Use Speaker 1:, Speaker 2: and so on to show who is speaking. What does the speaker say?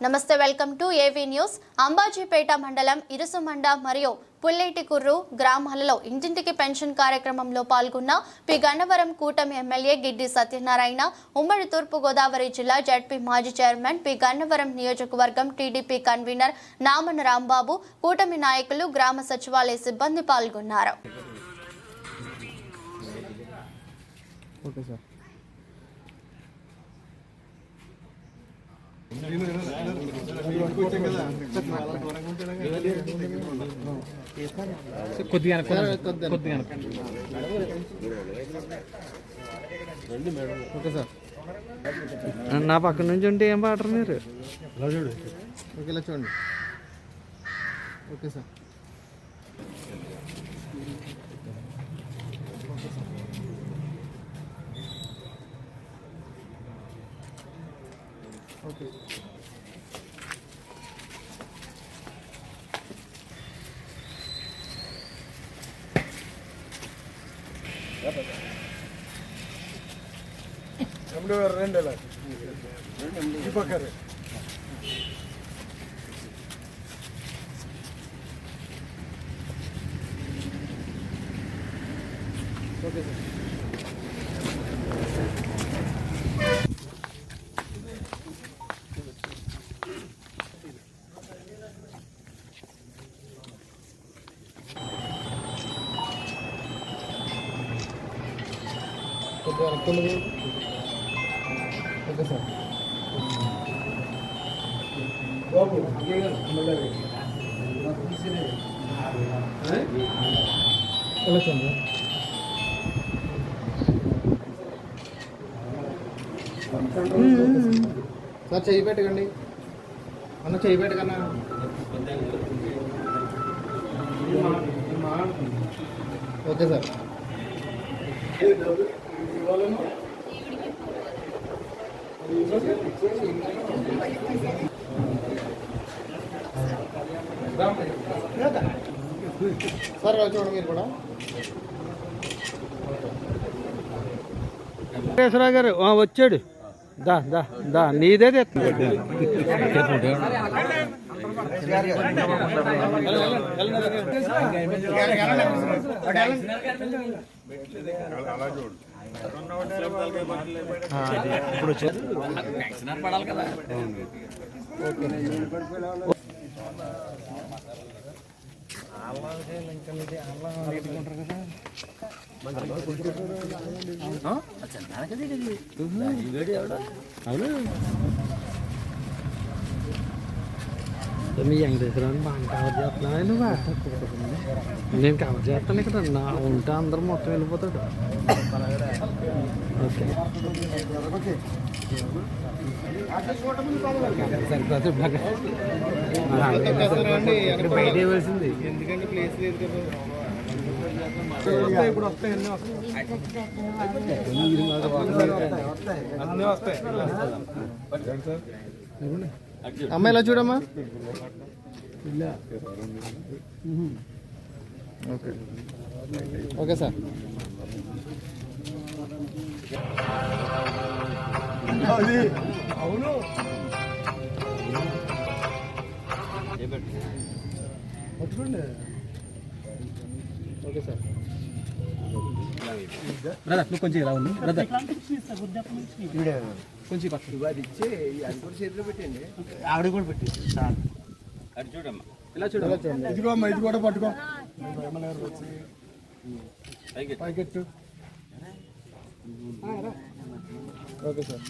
Speaker 1: నమస్తే, welcome to AV news. Ambajipeta మండలం ఇరుసుమండ మరియు పుల్లేటికుర్రు గ్రామాలలో ఇంటింటికి పెన్షన్ కార్యక్రమంలో పాల్గొన్న పి గన్నవరం కూటమి ఎమ్మెల్యే గిడ్డి సత్యనారాయణ, ఉమ్మడి తూర్పు గోదావరి జిల్లా జడ్పీ మాజీ చైర్మన్ పి గన్నవరం నియోజకవర్గం టీడీపీ కన్వీనర్ నామన రాంబాబు, కూటమి నాయకులు, గ్రామ సచివాలయ సిబ్బంది పాల్గొన్నారు.
Speaker 2: నా పక్క నుంచి ఉంటే ఏం పాడరు మీరు?
Speaker 3: ఇలా చూడండి. Okay sir. ఓకే. రెండేలా ఈ పక్క ఓకే సార్. Okay sir. బాబు సార్ చెయ్యి పెట్టకండి అన్న, చెయ్యి పెట్టకన్నా. Okay sir. సార్ చూడండి మీరు కూడా.
Speaker 2: వెంకటేశ్వరరావు గారు వచ్చాడు. దా దా దా నీదే పడాలి కదా. మీ వెంకటేశ్వరాన్ని బాగా కవర్ చేస్తున్నా నువ్వా? నేను కవర్ చేస్తాను కదా, నా ఉంటే అందరూ మొత్తం వెళ్ళిపోతాడు. ఓకే బయట ఇవ్వాల్సింది
Speaker 3: ఎందుకంటే ప్లేస్ లేదు కదా. ఇప్పుడు వస్తాయి, అన్నీ వస్తాయి. అమ్మ ఇలా చూడమ్మా. Okay okay sir. అవును ఓకే సార్.
Speaker 2: బ్రదర్ నువ్వు కొంచెం ఇలా ఉంది బ్రదర్,
Speaker 3: కొంచెం ఇచ్చి అది చేతిలో పెట్టండి, ఆవిడ కూడా పెట్టి
Speaker 2: అది చూడమ్మా, ఇలా చూడమ్మా.
Speaker 3: ఇదిగో అమ్మా, ఇది కూడా పట్టుకో. పైకెట్టు. Okay sir.